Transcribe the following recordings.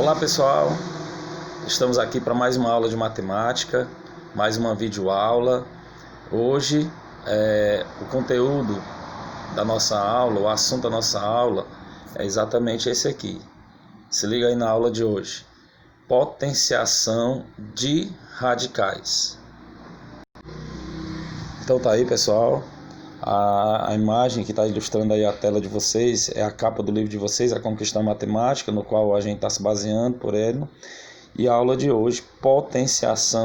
Olá pessoal, estamos aqui para mais uma aula de matemática, mais uma videoaula. Hoje o conteúdo da nossa aula, o assunto da nossa aula é exatamente esse aqui. Se liga aí na aula de hoje: potenciação de radicais. Então tá aí pessoal, a imagem que está ilustrando aí a tela de vocês é a capa do livro de vocês, A Conquista Matemática, no qual a gente está se baseando por ele. E a aula de hoje, potenciação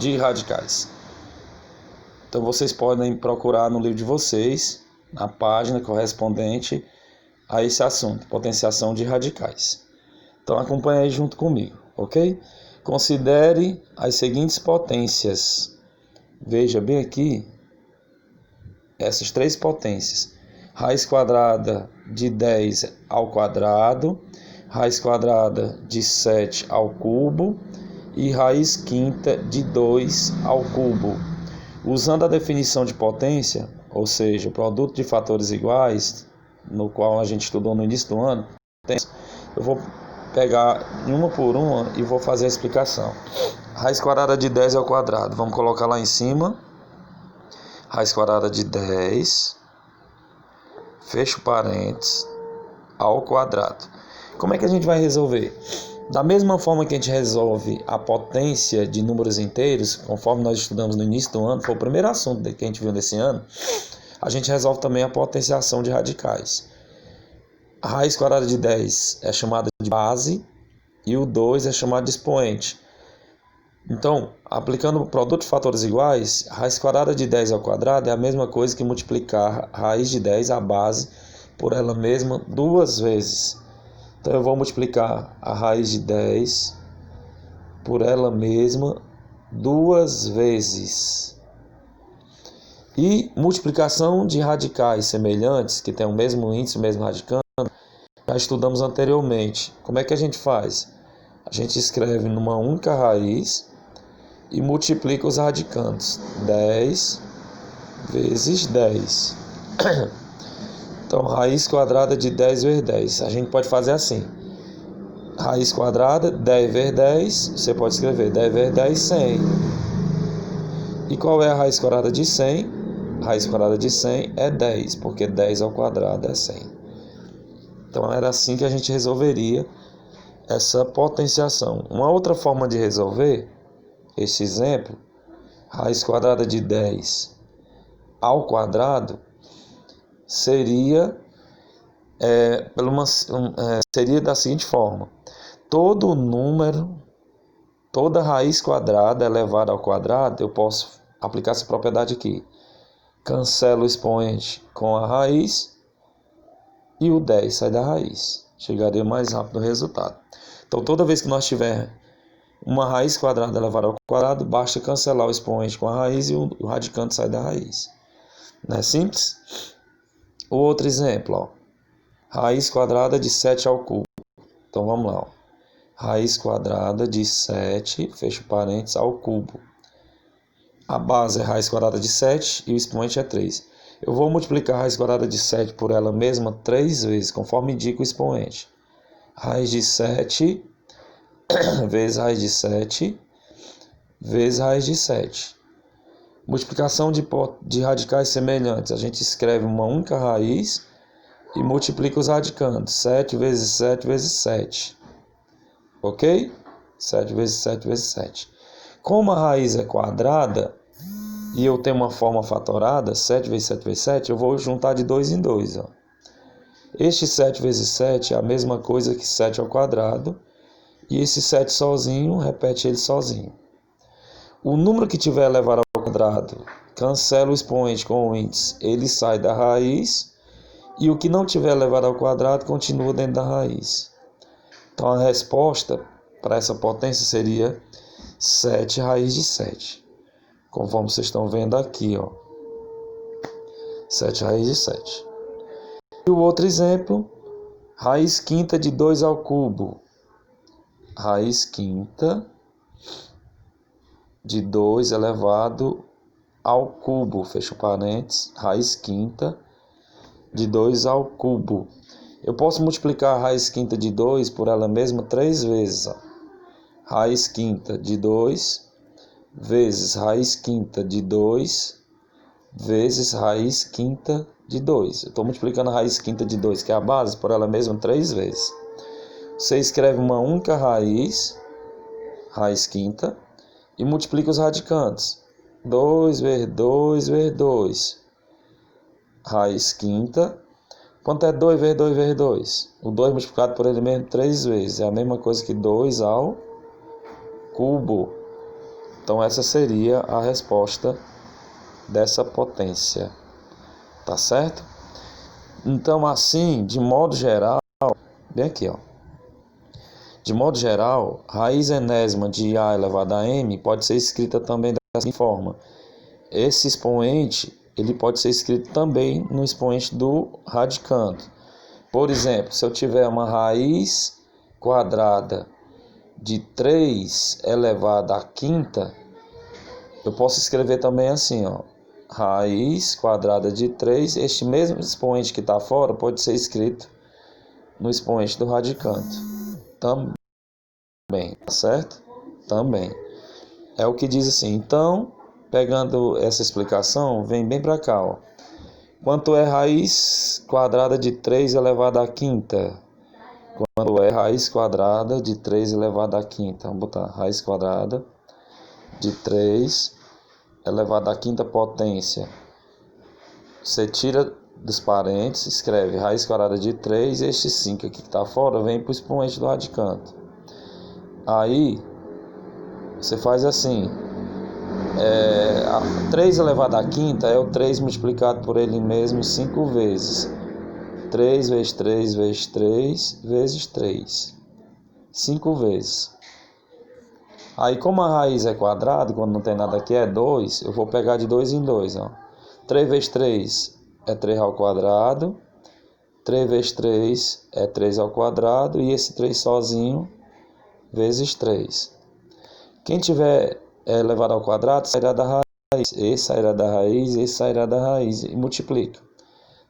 de radicais. Então vocês podem procurar no livro de vocês, na página correspondente a esse assunto, potenciação de radicais. Então acompanhe aí junto comigo, ok? Considere as seguintes potências. Veja bem aqui essas três potências: raiz quadrada de 10 ao quadrado, raiz quadrada de 7 ao cubo e raiz quinta de 2 ao cubo. Usando a definição de potência, ou seja, o produto de fatores iguais, no qual a gente estudou no início do ano, eu vou pegar uma por uma e vou fazer a explicação. Raiz quadrada de 10 ao quadrado, vamos colocar lá em cima. Raiz quadrada de 10, fecho parênteses, ao quadrado. Como é que a gente vai resolver? Da mesma forma que a gente resolve a potência de números inteiros, conforme nós estudamos no início do ano, foi o primeiro assunto que a gente viu nesse ano, a gente resolve também a potenciação de radicais. A raiz quadrada de 10 é chamada de base e o 2 é chamado de expoente. Então, aplicando o produto de fatores iguais, raiz quadrada de 10 ao quadrado é a mesma coisa que multiplicar raiz de 10, a base, por ela mesma duas vezes. Então, eu vou multiplicar a raiz de 10 por ela mesma duas vezes. E multiplicação de radicais semelhantes, que tem o mesmo índice, o mesmo radicando, já estudamos anteriormente. Como é que a gente faz? A gente escreve numa única raiz e multiplica os radicandos. 10 vezes 10. Então, raiz quadrada de 10 vezes 10. A gente pode fazer assim. Raiz quadrada, 10 vezes 10, você pode escrever 10 vezes 10, 100. E qual é a raiz quadrada de 100? Raiz quadrada de 100 é 10, porque 10 ao quadrado é 100. Então, era assim que a gente resolveria essa potenciação. Uma outra forma de resolver esse exemplo, raiz quadrada de 10 ao quadrado, seria seria da seguinte forma: todo número, toda raiz quadrada elevada ao quadrado, eu posso aplicar essa propriedade aqui. Cancelo o expoente com a raiz e o 10 sai da raiz. Chegaria mais rápido no resultado. Então, toda vez que nós tiver uma raiz quadrada elevada ao quadrado, basta cancelar o expoente com a raiz e o radicando sai da raiz. Não é simples? O outro exemplo, ó. Raiz quadrada de 7 ao cubo. Então vamos lá, ó. Raiz quadrada de 7, fecho parênteses, ao cubo. A base é raiz quadrada de 7 e o expoente é 3. Eu vou multiplicar a raiz quadrada de 7 por ela mesma 3 vezes, conforme indica o expoente. Raiz de 7 vezes raiz de 7 vezes raiz de 7. Multiplicação de radicais semelhantes. A gente escreve uma única raiz e multiplica os radicandos. 7 vezes 7 vezes 7. Ok? 7 vezes 7 vezes 7. Como a raiz é quadrada e eu tenho uma forma fatorada, 7 vezes 7 vezes 7, eu vou juntar de 2 em 2. Ó. Este 7 vezes 7 é a mesma coisa que 7 ao quadrado. E esse 7 sozinho, repete ele sozinho. O número que tiver elevado ao quadrado, cancela o expoente com o índice, ele sai da raiz. E o que não tiver elevado ao quadrado, continua dentro da raiz. Então, a resposta para essa potência seria 7 raiz de 7. Conforme vocês estão vendo aqui, ó. 7 raiz de 7. E o outro exemplo, raiz quinta de 2 ao cubo. Raiz quinta de 2 elevado ao cubo, fecho parênteses, raiz quinta de 2 ao cubo. Eu posso multiplicar a raiz quinta de 2 por ela mesma 3 vezes. Ó. Raiz quinta de 2 vezes raiz quinta de 2 vezes raiz quinta de 2. Eu estou multiplicando a raiz quinta de 2, que é a base, por ela mesma 3 vezes. Você escreve uma única raiz quinta, e multiplica os radicantes. 2 vezes 2 vezes 2. Raiz quinta. Quanto é 2 vezes 2 vezes 2? O 2 multiplicado por ele mesmo 3 vezes. É a mesma coisa que 2 ao cubo. Então essa seria a resposta dessa potência. Tá certo? Então assim, de modo geral, bem aqui, ó. De modo geral, raiz enésima de A elevado a M pode ser escrita também dessa forma. Esse expoente, ele pode ser escrito também no expoente do radicando. Por exemplo, se eu tiver uma raiz quadrada de 3 elevado à quinta, eu posso escrever também assim, ó. Raiz quadrada de 3, este mesmo expoente que está fora pode ser escrito no expoente do radicando. Também, tá certo? Também. É o que diz assim. Então, pegando essa explicação, vem bem para cá, ó. Quanto é raiz quadrada de 3 elevado à quinta? Quanto é raiz quadrada de 3 elevado à quinta? Vamos botar raiz quadrada de 3 elevado à quinta potência. Você tira dos parênteses, escreve raiz quadrada de 3, este 5 aqui que está fora vem para o expoente do radicando. Aí, você faz assim, 3 elevado à quinta é o 3 multiplicado por ele mesmo 5 vezes. 3 vezes 3 vezes 3 vezes 3. 5 vezes. Aí, como a raiz é quadrada, quando não tem nada aqui é 2, eu vou pegar de 2 em 2. Ó. 3 vezes 3 é 3 ao quadrado. 3 vezes 3 é 3 ao quadrado. E esse 3 sozinho, vezes 3. Quem tiver elevado ao quadrado, sairá da raiz. Esse sairá da raiz, esse sairá da raiz. E multiplica.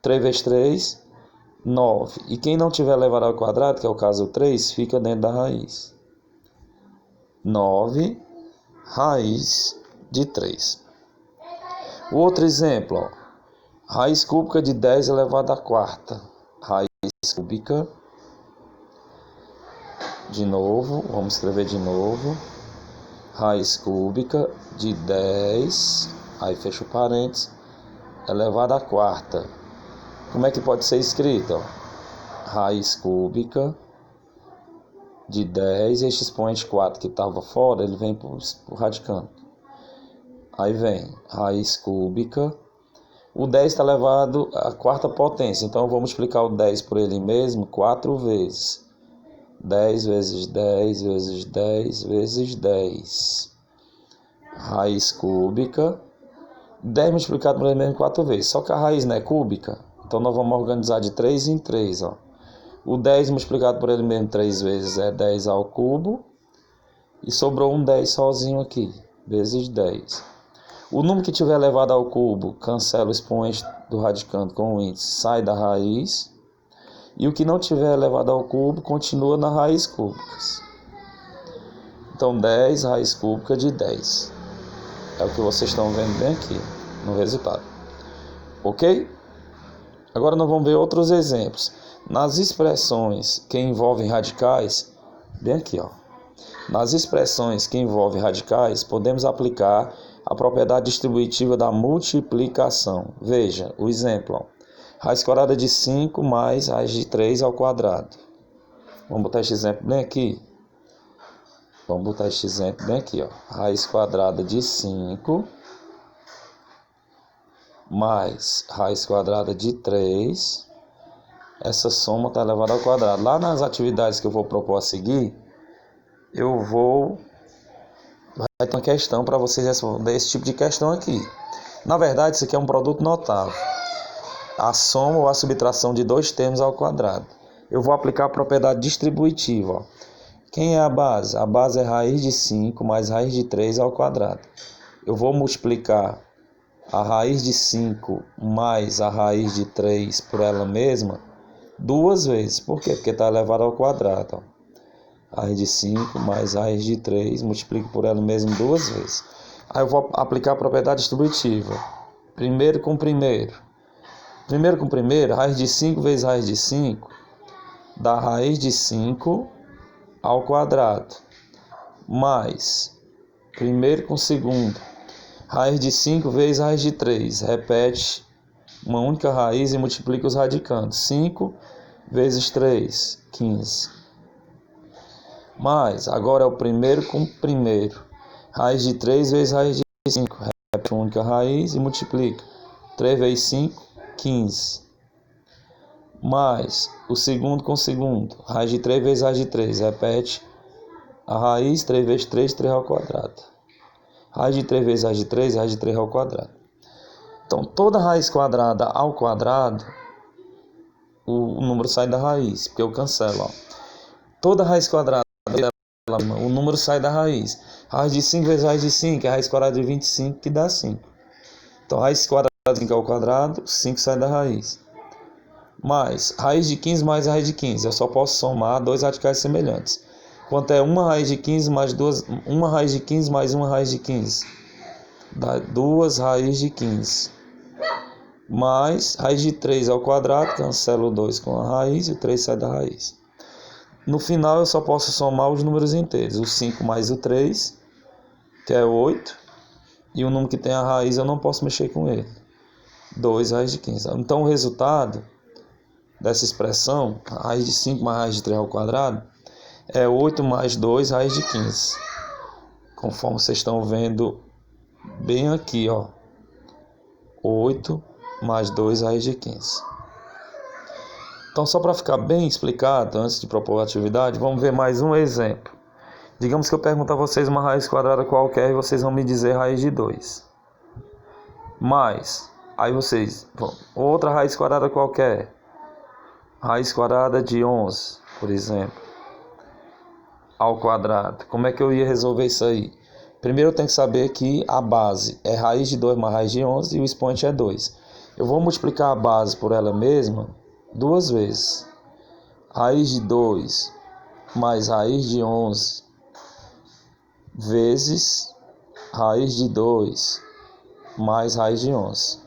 3 vezes 3, 9. E quem não tiver elevado ao quadrado, que é o caso 3, fica dentro da raiz. 9 raiz de 3. O outro exemplo, ó. Raiz cúbica de 10 elevado à quarta. Raiz cúbica. De novo, vamos escrever de novo. Raiz cúbica de 10, aí fecha o parênteses, elevado à quarta. Como é que pode ser escrito? Ó? Raiz cúbica de 10, este expoente 4 que estava fora, ele vem para o radicando. Aí vem raiz cúbica. O 10 está elevado à quarta potência, então eu vou multiplicar o 10 por ele mesmo 4 vezes. 10 vezes 10 vezes 10 vezes 10. Raiz cúbica. 10 multiplicado por ele mesmo 4 vezes. Só que a raiz não é cúbica, então nós vamos organizar de 3 em 3. Ó. O 10 multiplicado por ele mesmo 3 vezes é 10 ao cubo. E sobrou um 10 sozinho aqui, vezes 10. O número que tiver elevado ao cubo, cancela o expoente do radicando com o índice, sai da raiz. E o que não tiver elevado ao cubo, continua na raiz cúbica. Então, 10 raiz cúbica de 10. É o que vocês estão vendo bem aqui, no resultado. Ok? Agora nós vamos ver outros exemplos. Nas expressões que envolvem radicais, bem aqui, ó. Nas expressões que envolvem radicais, podemos aplicar a propriedade distributiva da multiplicação. Veja o exemplo, ó. Raiz quadrada de 5 mais raiz de 3 ao quadrado. Vamos botar este exemplo bem aqui. Ó. Raiz quadrada de 5 mais raiz quadrada de 3. Essa soma está elevada ao quadrado. Lá nas atividades que eu vou propor a seguir, vai ter uma questão para vocês responder esse tipo de questão aqui. Na verdade, isso aqui é um produto notável. A soma ou a subtração de dois termos ao quadrado. Eu vou aplicar a propriedade distributiva. Ó. Quem é a base? A base é raiz de 5 mais raiz de 3 ao quadrado. Eu vou multiplicar a raiz de 5 mais a raiz de 3 por ela mesma duas vezes. Por quê? Porque está elevado ao quadrado. Ó. Raiz de 5 mais raiz de 3, multiplico por ela mesmo duas vezes. Aí eu vou aplicar a propriedade distributiva. Primeiro com primeiro. Primeiro com primeiro, raiz de 5 vezes raiz de 5 dá raiz de 5 ao quadrado. Mais primeiro com segundo. Raiz de 5 vezes raiz de 3. Repete uma única raiz e multiplica os radicantes. 5 vezes 3, 15. Mais, agora é o primeiro com primeiro. Raiz de 3 vezes raiz de 5. Repete uma única raiz e multiplica. 3 vezes 5, 15. Mais, o segundo com segundo. Raiz de 3 vezes raiz de 3. Repete a raiz, 3 vezes 3, 3 ao quadrado. Raiz de 3 vezes raiz de 3, raiz de 3 ao quadrado. Então, toda raiz quadrada ao quadrado, o número sai da raiz, porque eu cancelo. Ó. Toda raiz quadrada, o número sai da raiz. Raiz de 5 vezes raiz de 5 é raiz quadrada de 25, que dá 5. Então, raiz quadrada de 5 ao quadrado, 5 sai da raiz. Mais, raiz de 15 mais raiz de 15. Eu só posso somar dois radicais semelhantes. Quanto é uma raiz de 15 mais uma raiz de 15 mais uma raiz de 15? Dá 2 raízes de 15. Mais raiz de 3 ao quadrado, cancelo o 2 com a raiz e o 3 sai da raiz. No final eu só posso somar os números inteiros. O 5 mais o 3, que é 8. E o número que tem a raiz eu não posso mexer com ele. 2 raiz de 15. Então o resultado dessa expressão, raiz de 5 mais raiz de 3 ao quadrado, é 8 mais 2 raiz de 15. Conforme vocês estão vendo bem aqui, ó. 8 mais 2 raiz de 15. Então, só para ficar bem explicado, antes de propor a atividade, vamos ver mais um exemplo. Digamos que eu pergunto a vocês uma raiz quadrada qualquer e vocês vão me dizer raiz de 2. Mais, aí vocês, outra raiz quadrada qualquer. Raiz quadrada de 11, por exemplo, ao quadrado. Como é que eu ia resolver isso aí? Primeiro eu tenho que saber que a base é raiz de 2 mais raiz de 11 e o expoente é 2. Eu vou multiplicar a base por ela mesma duas vezes. Raiz de 2 mais raiz de 11 vezes raiz de 2 mais raiz de 11.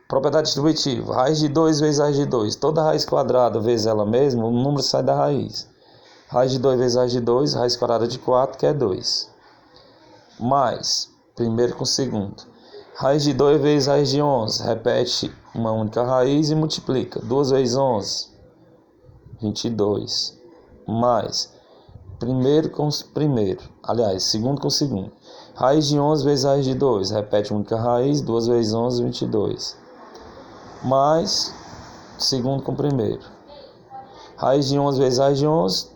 Propriedade distributiva. Raiz de 2 vezes raiz de 2. Toda raiz quadrada vezes ela mesma, o número sai da raiz. Raiz de 2 vezes raiz de 2, raiz quadrada de 4, que é 2. Mais, primeiro com segundo. Raiz de 2 vezes raiz de 11. Repete uma única raiz e multiplica. 2 vezes 11, 22. Mais, primeiro com primeiro. Aliás, segundo com segundo. Raiz de 11 vezes raiz de 2. Repete uma única raiz. 2 vezes 11, 22. Mais, segundo com primeiro. Raiz de 11 vezes raiz de 11.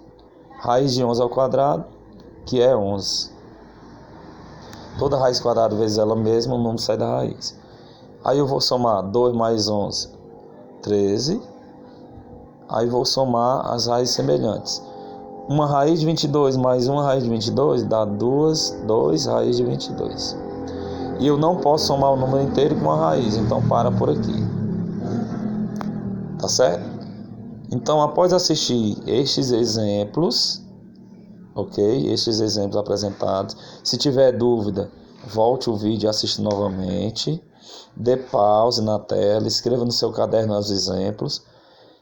Raiz de 11 ao quadrado, que é 11. Toda raiz quadrada vezes ela mesma, o número sai da raiz. Aí eu vou somar 2 mais 11, 13. Aí vou somar as raízes semelhantes. Uma raiz de 22 mais uma raiz de 22 dá 2 raízes de 22. E eu não posso somar o número inteiro com a raiz, então para por aqui. Tá certo? Então, após assistir estes exemplos, ok? Estes exemplos apresentados, se tiver dúvida, volte o vídeo e assista novamente. Dê pause na tela, escreva no seu caderno os exemplos.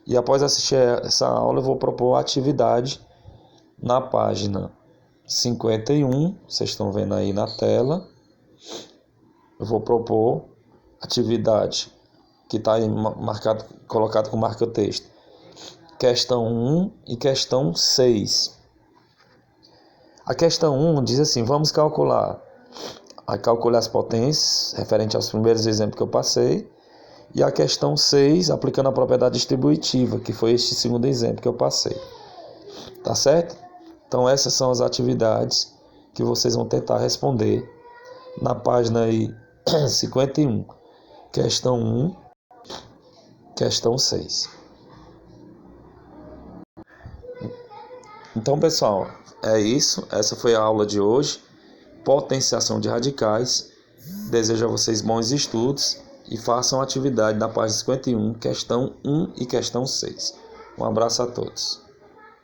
E após assistir essa aula, eu vou propor a atividade na página 51. Vocês estão vendo aí na tela. Eu vou propor atividade que está aí colocado com marca-texto. Questão 1 e questão 6. A questão 1 diz assim, vamos calcular as potências, referente aos primeiros exemplos que eu passei, e a questão 6, aplicando a propriedade distributiva, que foi este segundo exemplo que eu passei. Tá certo? Então essas são as atividades que vocês vão tentar responder na página aí 51. Questão 1, questão 6. Então, pessoal, é isso. Essa foi a aula de hoje. Potenciação de radicais. Desejo a vocês bons estudos e façam a atividade na página 51, questão 1 e questão 6. Um abraço a todos.